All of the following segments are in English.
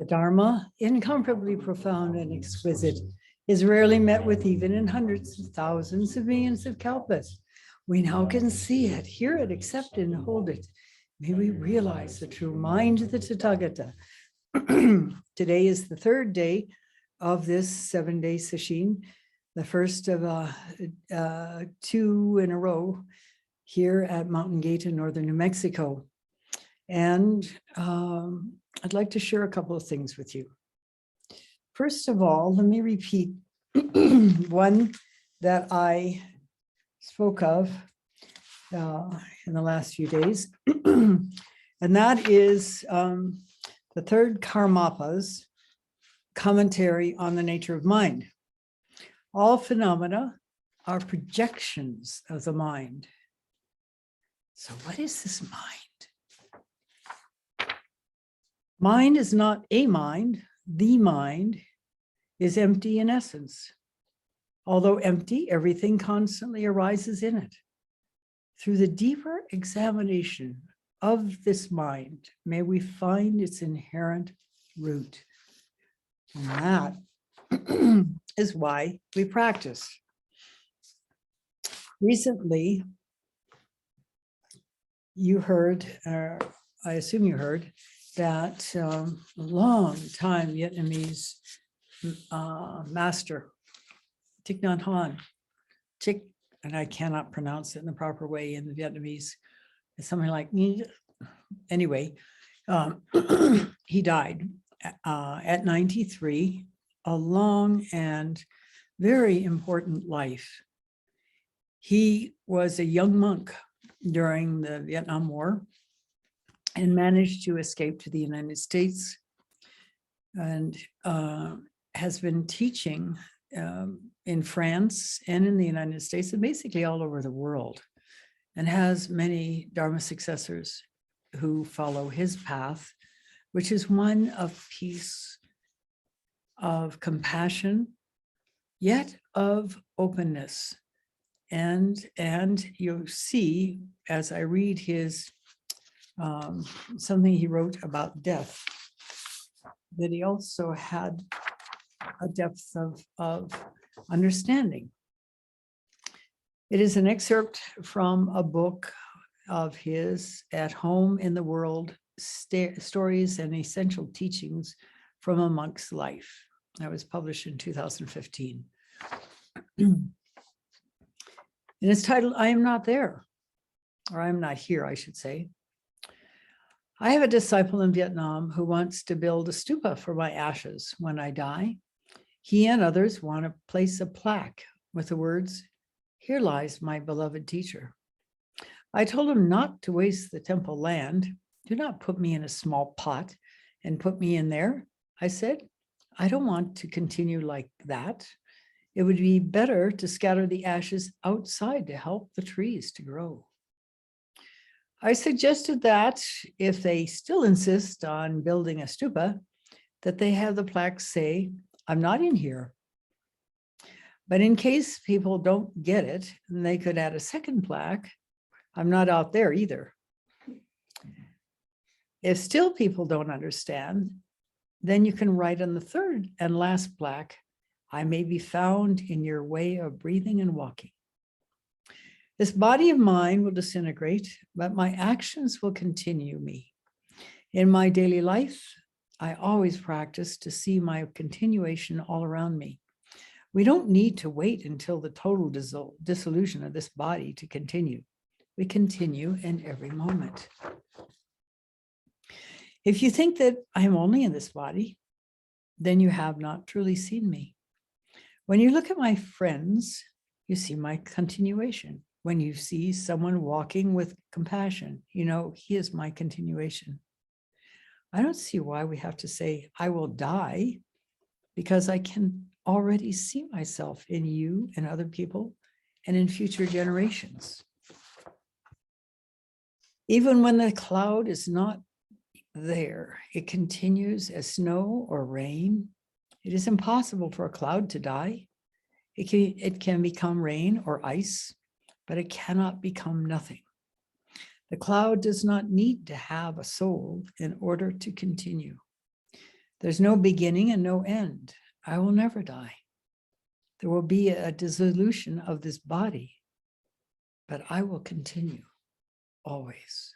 The Dharma, incomparably profound and exquisite, is rarely met with even in hundreds of thousands of millions of kalpas. We now can see it, hear it, accept it, and hold it. May we realize the true mind of the Tathagata. Today is the third day of this 7-day sesshin, the first of 2 in a row here at Mountain Gate in northern New Mexico. And I'd like to share a couple of things with you. First of all, let me repeat one that I spoke of in the last few days, and that is the third Karmapa's commentary on the nature of mind. All phenomena are projections of the mind. So what is this mind? Mind is not a mind. The mind is empty in essence. Although empty, everything constantly arises in it. Through the deeper examination of this mind, may we find its inherent root. And that is why we practice. Recently, you heard, I assume you heard, that a long-time Vietnamese master, Thich Nhat Hanh, and I cannot pronounce it in the proper way in the Vietnamese. It's something like, anyway, he died at 93, a long and very important life. He was a young monk during the Vietnam War and managed to escape to the United States, and has been teaching in France and in the United States and basically all over the world, and has many Dharma successors who follow his path, which is one of peace, of compassion, yet of openness. And you'll see as I read his something he wrote about death, that he also had a depth of understanding. It is an excerpt from a book of his, At Home in the World, Stories and Essential Teachings from a Monk's Life. That was published in 2015. And it's titled, I Am Not There, or I'm Not Here, I should say. I have a disciple in Vietnam who wants to build a stupa for my ashes when I die. He and others want to place a plaque with the words, "Here lies my beloved teacher." I told him not to waste the temple land. Do not put me in a small pot and put me in there. I said, I don't want to continue like that. It would be better to scatter the ashes outside to help the trees to grow. I suggested that if they still insist on building a stupa, that they have the plaque say, I'm not in here. But in case people don't get it, they could add a second plaque, I'm not out there either. If still people don't understand, then you can write on the third and last plaque, I may be found in your way of breathing and walking. This body of mine will disintegrate, but my actions will continue me. In my daily life, I always practice to see my continuation all around me. We don't need to wait until the total dissolution of this body to continue. We continue in every moment. If you think that I am only in this body, then you have not truly seen me. When you look at my friends, you see my continuation. When you see someone walking with compassion, you know, he is my continuation. I don't see why we have to say, I will die, because I can already see myself in you and other people and in future generations. Even when the cloud is not there, it continues as snow or rain. It is impossible for a cloud to die. It can become rain or ice, but it cannot become nothing. The cloud does not need to have a soul in order to continue. There's no beginning and no end. I will never die. There will be a dissolution of this body, but I will continue always.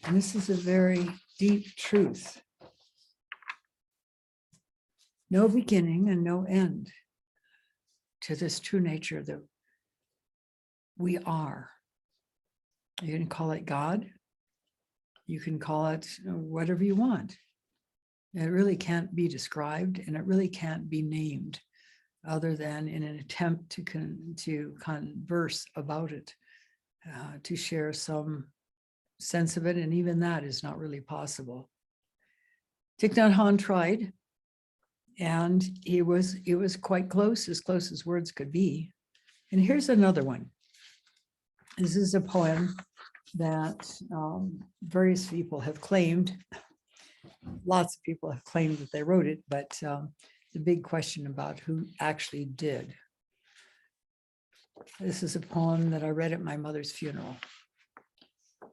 And this is a very deep truth. No beginning and no end to this true nature that we are. You can call it God. You can call it whatever you want. It really can't be described, and it really can't be named other than in an attempt to converse about it, to share some sense of it, and even that is not really possible. Thich Nhat Hanh tried, and it was quite close as words could be. And here's another one. This is a poem that various people have claimed. Lots of people have claimed that they wrote it, but the big question about who actually did. This is a poem that I read at my mother's funeral.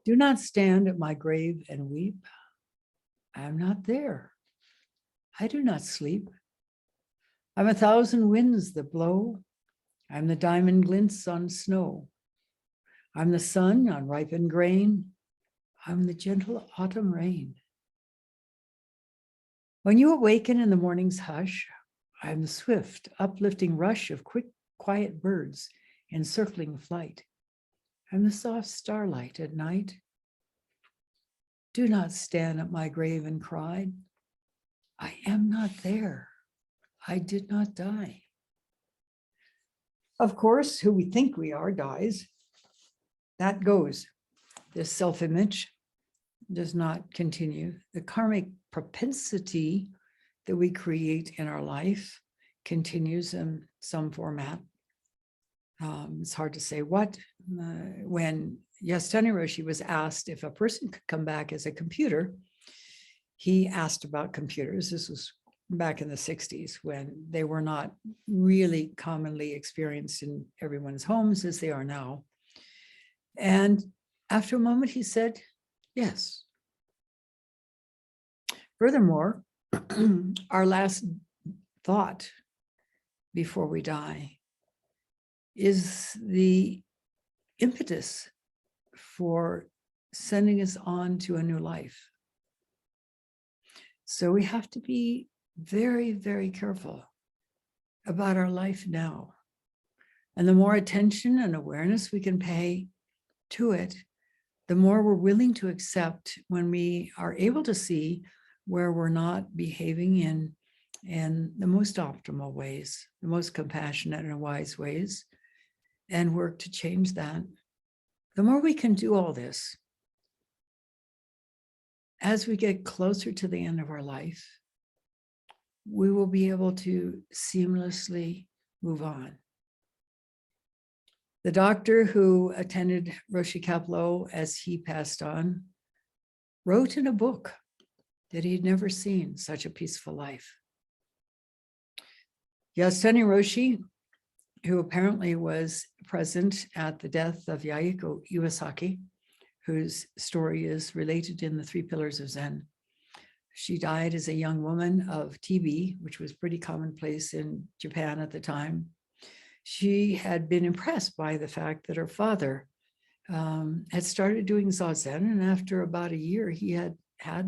Do not stand at my grave and weep. I am not there. I do not sleep. I'm 1,000 winds that blow. I'm the diamond glints on snow. I'm the sun on ripened grain. I'm the gentle autumn rain. When you awaken in the morning's hush, I am the swift, uplifting rush of quick, quiet birds in circling flight. I'm the soft starlight at night. Do not stand at my grave and cry. I am not there. I did not die. Of course, who we think we are dies. That goes. This self-image does not continue. The karmic propensity that we create in our life continues in some format. It's hard to say what. When Mitra-roshi was asked if a person could come back as a computer, he asked about computers. This was back in the 60s when they were not really commonly experienced in everyone's homes as they are now. And after a moment, he said, yes. Furthermore, our last thought before we die is the impetus for sending us on to a new life. So we have to be very, very careful about our life now. And the more attention and awareness we can pay to it, the more we're willing to accept when we are able to see where we're not behaving in the most optimal ways, the most compassionate and wise ways, and work to change that. The more we can do all this, as we get closer to the end of our life, we will be able to seamlessly move on. The doctor who attended Roshi Kapleau as he passed on wrote in a book that he'd never seen such a peaceful life. Mitra-roshi, who apparently was present at the death of Yaiko Iwasaki, whose story is related in the 3 Pillars of Zen. She died as a young woman of TB, which was pretty commonplace in Japan at the time. She had been impressed by the fact that her father had started doing Zazen, and after about a year, he had a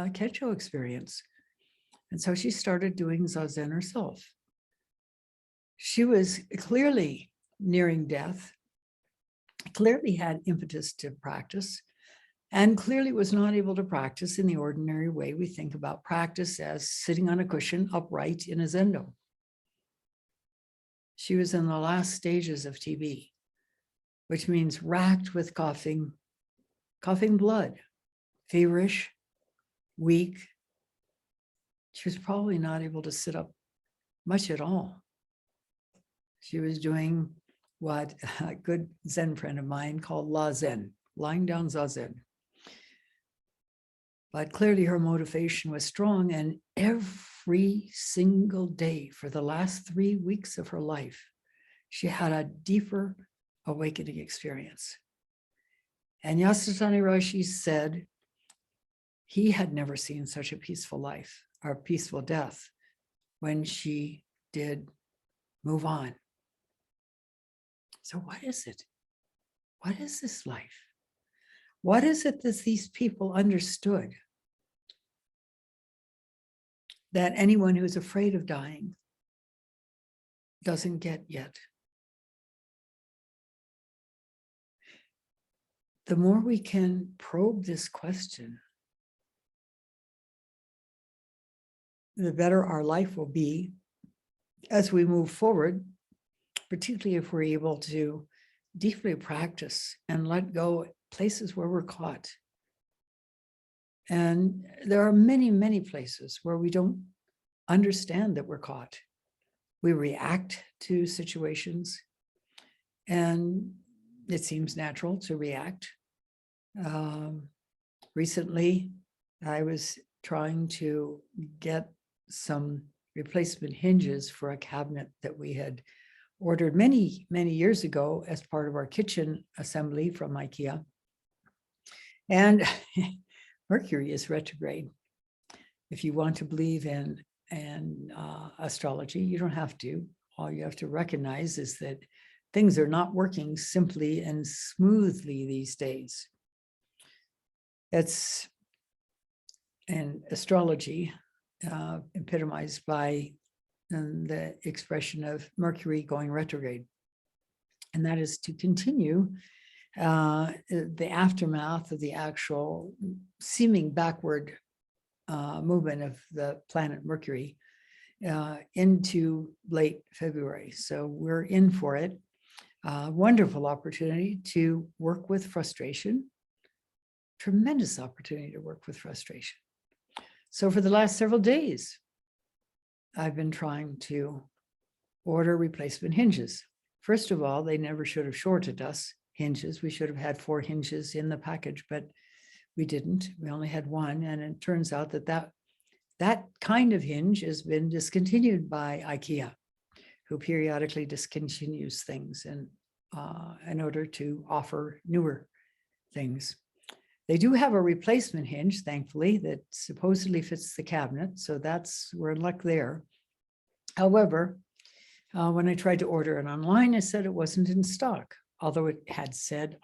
Kensho experience. And so she started doing Zazen herself. She was clearly nearing death, clearly had impetus to practice, and clearly was not able to practice in the ordinary way we think about practice as sitting on a cushion upright in a zendo. She was in the last stages of TB, which means racked with coughing blood, feverish, weak. She was probably not able to sit up much at all. She was doing what a good Zen friend of mine called La Zen, lying down Zazen. But clearly her motivation was strong, and every single day for the last 3 weeks of her life, she had a deeper awakening experience. And Mitra-roshi said, he had never seen such a peaceful life or peaceful death when she did move on. So what is it? What is this life? What is it that these people understood that anyone who's afraid of dying doesn't get yet? The more we can probe this question, the better our life will be as we move forward, particularly if we're able to deeply practice and let go places where we're caught. And there are many, many places where we don't understand that we're caught. We react to situations, and it seems natural to react. Recently, I was trying to get some replacement hinges for a cabinet that we had ordered many, many years ago as part of our kitchen assembly from IKEA. And Mercury is retrograde. If you want to believe in astrology, you don't have to. All you have to recognize is that things are not working simply and smoothly these days. It's in astrology epitomized by the expression of Mercury going retrograde. And that is to continue the aftermath of the actual seeming backward movement of the planet Mercury into late February. So we're in for it. Wonderful opportunity to work with frustration. Tremendous opportunity to work with frustration. So for the last several days, I've been trying to order replacement hinges. First of all, they never should have shorted us hinges. We should have had 4 hinges in the package, but we didn't. We only had 1. And it turns out that kind of hinge has been discontinued by IKEA, who periodically discontinues things in order to offer newer things. They do have a replacement hinge, thankfully, that supposedly fits the cabinet. So we're in luck there. However, when I tried to order it online, it said it wasn't in stock, although it had said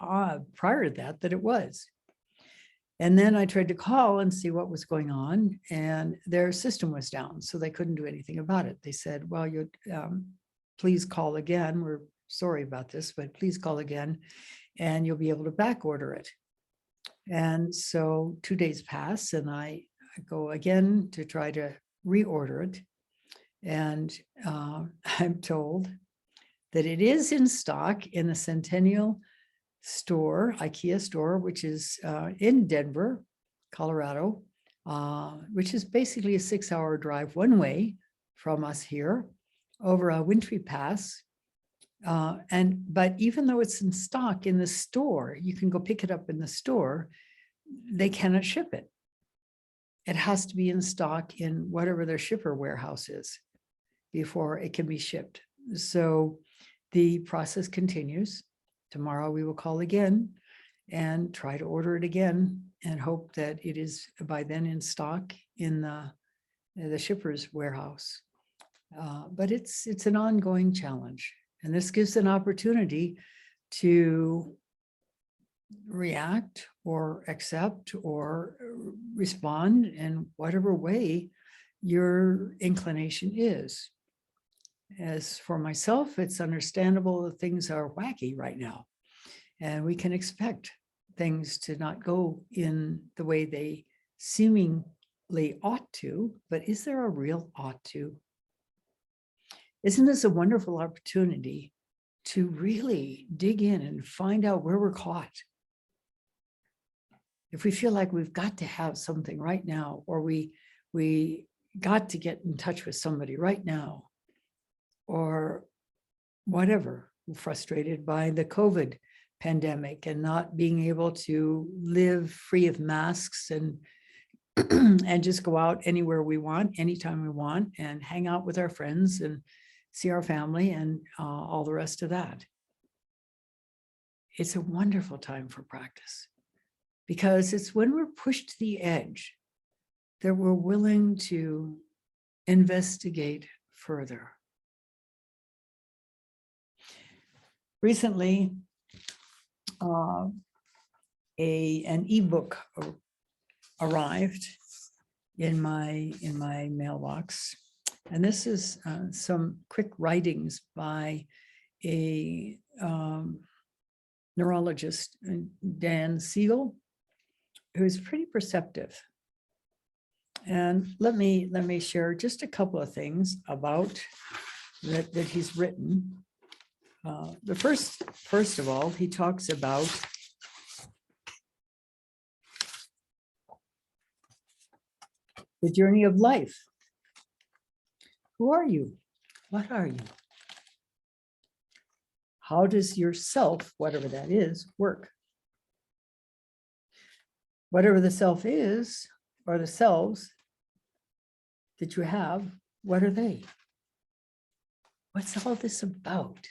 prior to that it was. And then I tried to call and see what was going on, and their system was down, so they couldn't do anything about it. They said, well, you please call again. We're sorry about this, but please call again, and you'll be able to back order it. And so 2 days pass, and I go again to try to reorder it. And I'm told that it is in stock in the Centennial store, IKEA store, which is in Denver, Colorado, which is basically a 6-hour drive one way from us here over a wintry pass. But even though it's in stock in the store, you can go pick it up in the store, they cannot ship it. It has to be in stock in whatever their shipper warehouse is before it can be shipped. So the process continues. Tomorrow we will call again and try to order it again and hope that it is by then in stock in the shipper's warehouse. But it's an ongoing challenge. And this gives an opportunity to react or accept or respond in whatever way your inclination is. As for myself, it's understandable that things are wacky right now, and we can expect things to not go in the way they seemingly ought to, but is there a real ought to? Isn't this a wonderful opportunity to really dig in and find out where we're caught? If we feel like we've got to have something right now, or we got to get in touch with somebody right now, or whatever, frustrated by the COVID pandemic and not being able to live free of masks and and just go out anywhere we want, anytime we want, and hang out with our friends and see our family and all the rest of that. It's a wonderful time for practice, because it's when we're pushed to the edge that we're willing to investigate further. Recently, an ebook arrived in my mailbox, and this is some quick writings by a neurologist, Dan Siegel, who's pretty perceptive. And let me share just a couple of things about that he's written. The first of all, he talks about the journey of life. Who are you? What are you? How does your self, whatever that is, work? Whatever the self is, or the selves that you have, what are they? What's all this about?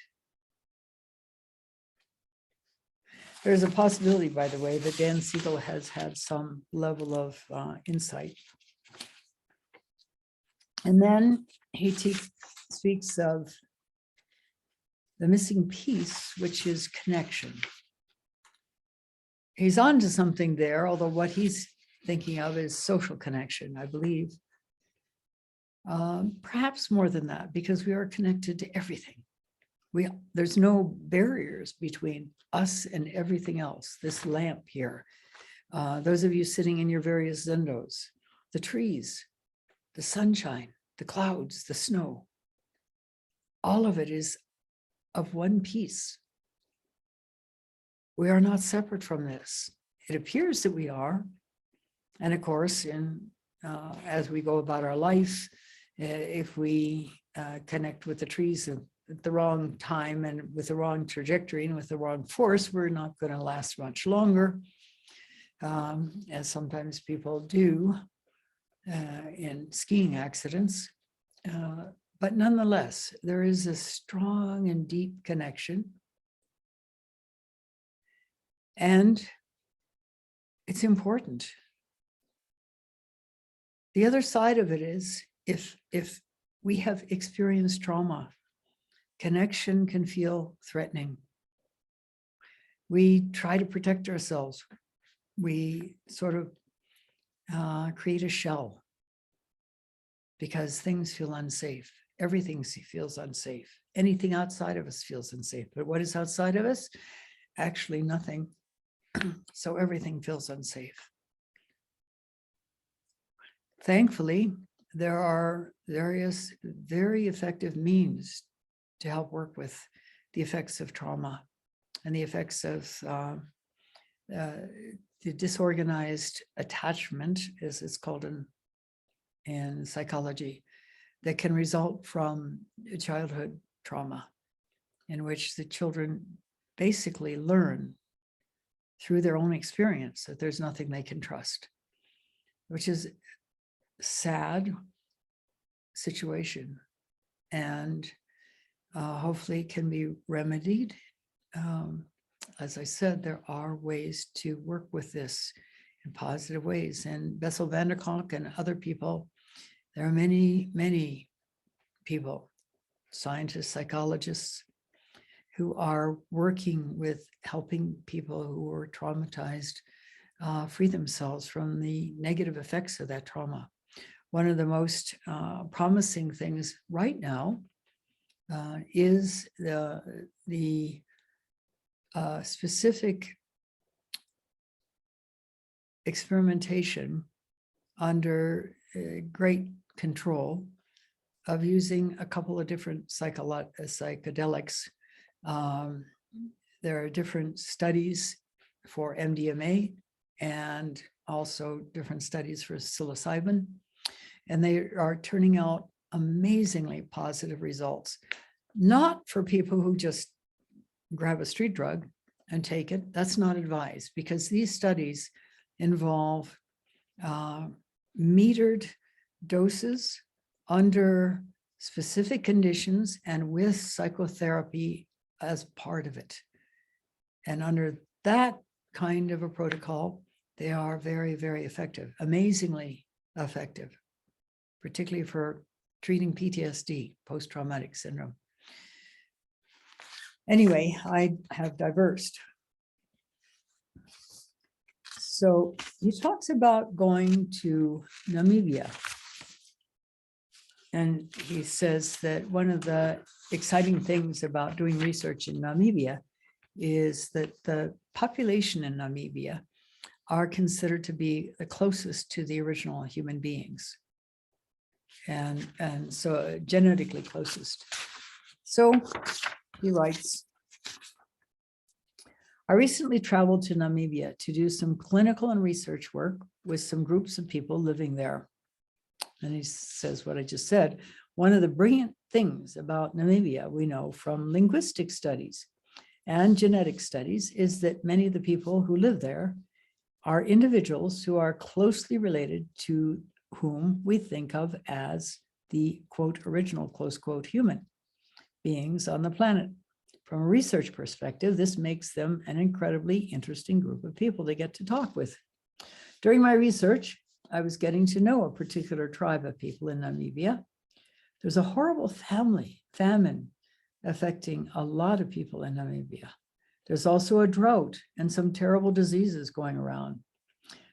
There's a possibility, by the way, that Dan Siegel has had some level of insight. And then he speaks of the missing piece, which is connection. He's on to something there, although what he's thinking of is social connection, I believe. Perhaps more than that, because we are connected to everything. There's no barriers between us and everything else. This lamp here, those of you sitting in your various zendos, the trees, the sunshine, the clouds, the snow, all of it is of one piece. We are not separate from this. It appears that we are. And of course, as we go about our life, if we connect with the trees at the wrong time and with the wrong trajectory and with the wrong force, we're not going to last much longer, as sometimes people do in skiing accidents. But nonetheless, there is a strong and deep connection. And it's important. The other side of it is, if we have experienced trauma, connection can feel threatening. We try to protect ourselves. We sort of create a shell because things feel unsafe. Everything feels unsafe. Anything outside of us feels unsafe. But what is outside of us? Actually, nothing. So everything feels unsafe. Thankfully, there are various very effective means to help work with the effects of trauma and the effects of the disorganized attachment, as it's called in psychology, that can result from childhood trauma, in which the children basically learn through their own experience that there's nothing they can trust, which is a sad situation, and hopefully can be remedied. As I said, there are ways to work with this in positive ways. And Bessel van der Kolk and other people, there are many, many people, scientists, psychologists, who are working with helping people who are traumatized free themselves from the negative effects of that trauma. One of the most promising things right now is the specific experimentation under great control of using a couple of different psychedelics. There are different studies for MDMA and also different studies for psilocybin, and they are turning out amazingly positive results. Not for people who just grab a street drug and take it. That's not advised, because these studies involve metered doses under specific conditions and with psychotherapy as part of it. And under that kind of a protocol, they are very, very effective. Amazingly, effective, particularly for treating PTSD, post-traumatic syndrome. Anyway, I have diversed. So he talks about going to Namibia. And he says that one of the exciting things about doing research in Namibia is that the population in Namibia are considered to be the closest to the original human beings. And so genetically closest. So he writes, I recently traveled to Namibia to do some clinical and research work with some groups of people living there. And he says what I just said. One of the brilliant things about Namibia, we know from linguistic studies and genetic studies, is that many of the people who live there are individuals who are closely related to whom we think of as the quote original close quote human beings on the planet. From a research perspective, this makes them an incredibly interesting group of people to get to talk with. During my research, I was getting to know a particular tribe of people in Namibia. There's a horrible famine affecting a lot of people in Namibia. There's also a drought and some terrible diseases going around.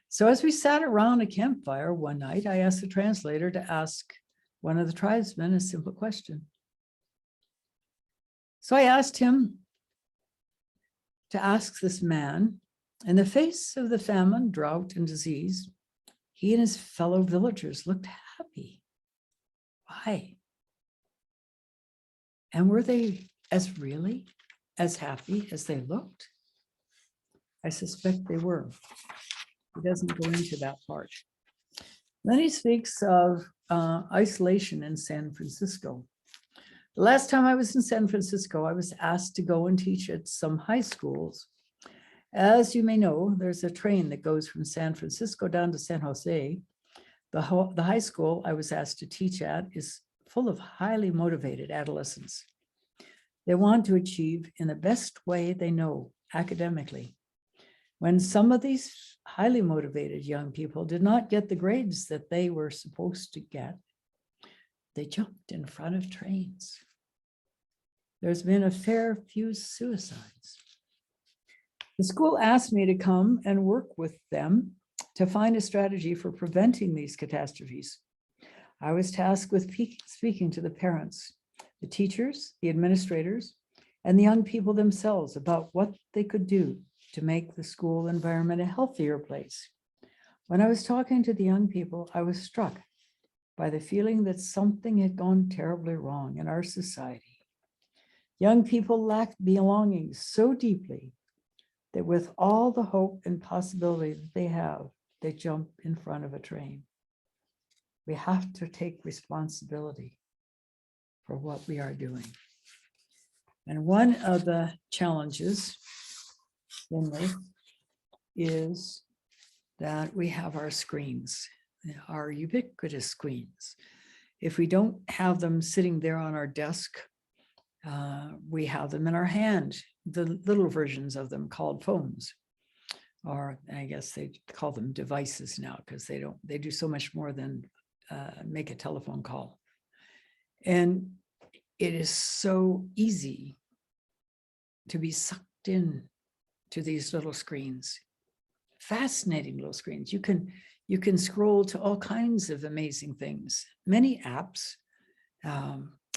So as we sat around a campfire one night, I asked the translator to ask one of the tribesmen a simple question. So I asked him to ask this man, in the face of the famine, drought, and disease, he and his fellow villagers looked happy. Why? And were they really as happy as they looked? I suspect they were. He doesn't go into that part. Then he speaks of isolation in San Francisco. The last time I was in San Francisco, I was asked to go and teach at some high schools. As you may know, there's a train that goes from San Francisco down to San Jose. The high school I was asked to teach at is full of highly motivated adolescents. They want to achieve in the best way they know academically. When some of these highly motivated young people did not get the grades that they were supposed to get, they jumped in front of trains. There's been a fair few suicides. The school asked me to come and work with them to find a strategy for preventing these catastrophes. I was tasked with speaking to the parents, the teachers, the administrators, and the young people themselves about what they could do to make the school environment a healthier place. When I was talking to the young people, I was struck by the feeling that something had gone terribly wrong in our society. Young people lacked belonging so deeply that with all the hope and possibility that they have, they jump in front of a train. We have to take responsibility for what we are doing. And one of the challenges in this is that we have our screens, our ubiquitous screens. If we don't have them sitting there on our desk, we have them in our hand, the little versions of them called phones, or I guess they call them devices now because they do so much more than make a telephone call. And it is so easy to be sucked in to these little screens, fascinating little screens. You can scroll to all kinds of amazing things, many apps,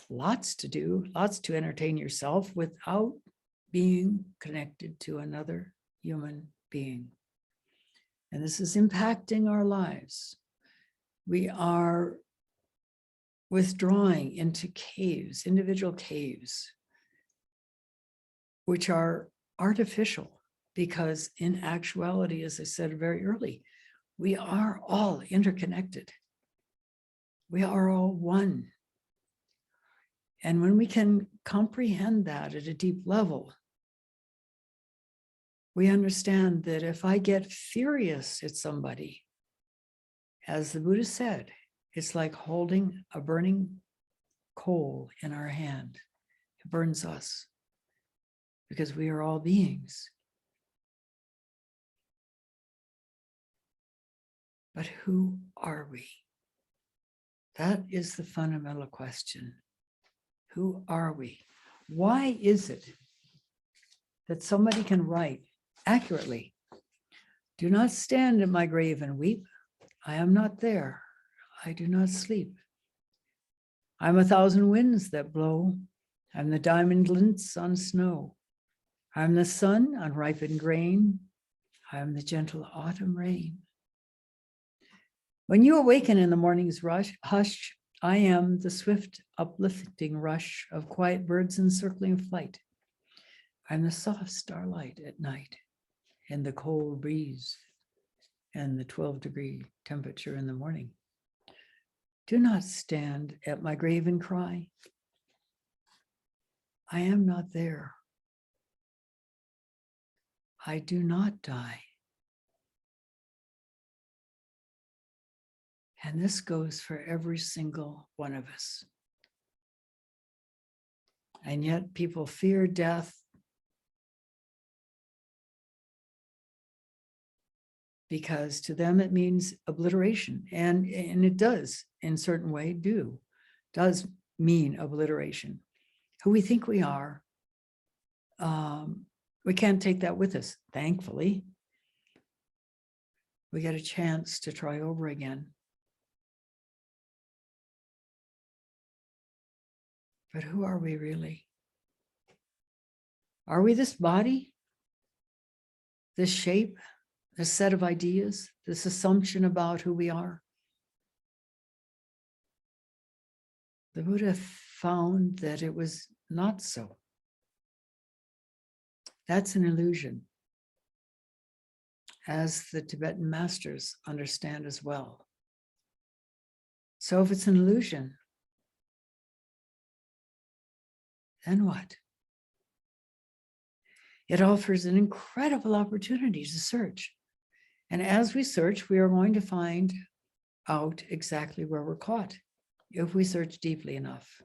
lots to do, lots to entertain yourself without being connected to another human being. And this is impacting our lives. We are withdrawing into caves, individual caves, which are artificial because in actuality, as I said very early, we are all interconnected. We are all one. And when we can comprehend that at a deep level, we understand that if I get furious at somebody, as the Buddha said, it's like holding a burning coal in our hand. It burns us because we are all beings. But who are we? That is the fundamental question. Who are we? Why is it that somebody can write accurately, "Do not stand at my grave and weep. I am not there. I do not sleep. I'm 1,000 winds that blow. I'm the diamond glints on snow. I'm the sun on ripened grain. I'm the gentle autumn rain. When you awaken in the morning's hush, I am the swift uplifting rush of quiet birds in circling flight. I'm the soft starlight at night and the cold breeze and the 12-degree temperature in the morning. Do not stand at my grave and cry. I am not there. I do not die. And this goes for every single one of us. And yet people fear death because to them it means obliteration. And it does, in certain way, does mean obliteration. Who we think we are, we can't take that with us, thankfully. We get a chance to try over again. But who are we really? Are we this body, this shape, this set of ideas, this assumption about who we are? The Buddha found that it was not so. That's an illusion, as the Tibetan masters understand as well. So if it's an illusion, then what? It offers an incredible opportunity to search. And as we search, we are going to find out exactly where we're caught, if we search deeply enough.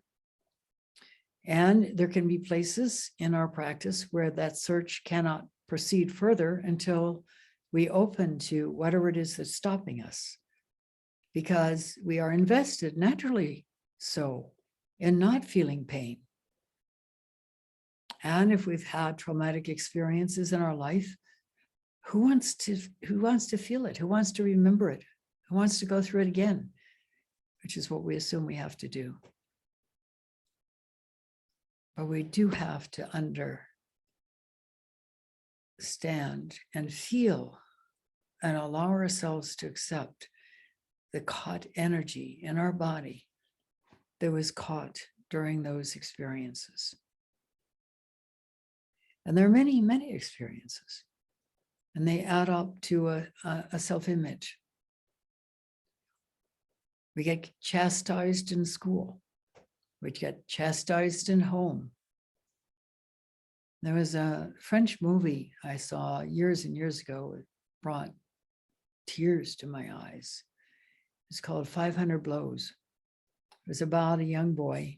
And there can be places in our practice where that search cannot proceed further until we open to whatever it is that's stopping us, because we are invested, naturally so, in not feeling pain. And if we've had traumatic experiences in our life, who wants to feel it? Who wants to remember it? Who wants to go through it again? Which is what we assume we have to do. But we do have to understand and feel and allow ourselves to accept the caught energy in our body that was caught during those experiences. And there are many, many experiences, and they add up to a self-image. We get chastised in school. We get chastised in home. There was a French movie I saw years and years ago. It brought tears to my eyes. It's called 500 Blows. It was about a young boy,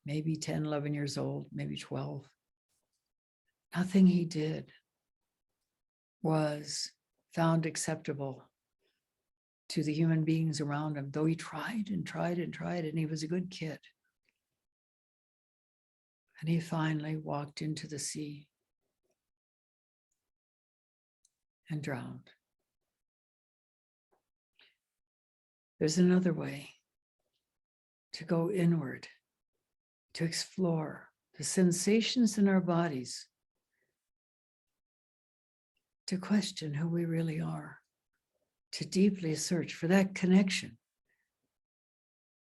maybe 10, 11 years old, maybe 12. Nothing he did was found acceptable to the human beings around him, though he tried and tried and tried, and he was a good kid. And he finally walked into the sea and drowned. There's another way to go inward, to explore the sensations in our bodies, to question who we really are, to deeply search for that connection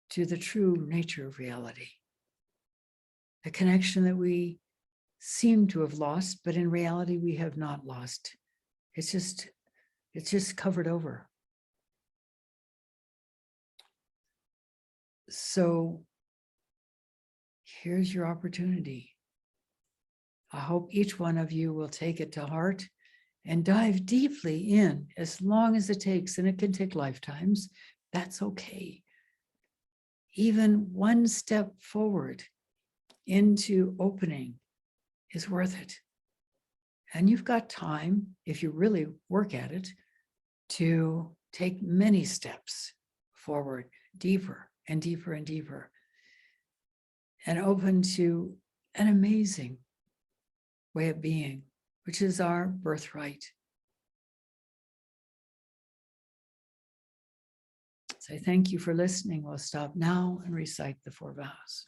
to the true nature of reality. The connection that we seem to have lost, but in reality we have not lost. It's just covered over. So here's your opportunity. I hope each one of you will take it to heart and dive deeply in as long as it takes, and it can take lifetimes. That's okay. Even one step forward into opening is worth it. And you've got time, if you really work at it, to take many steps forward, deeper and deeper and deeper, and open to an amazing way of being, which is our birthright. So I thank you for listening. We'll stop now and recite the 4 vows.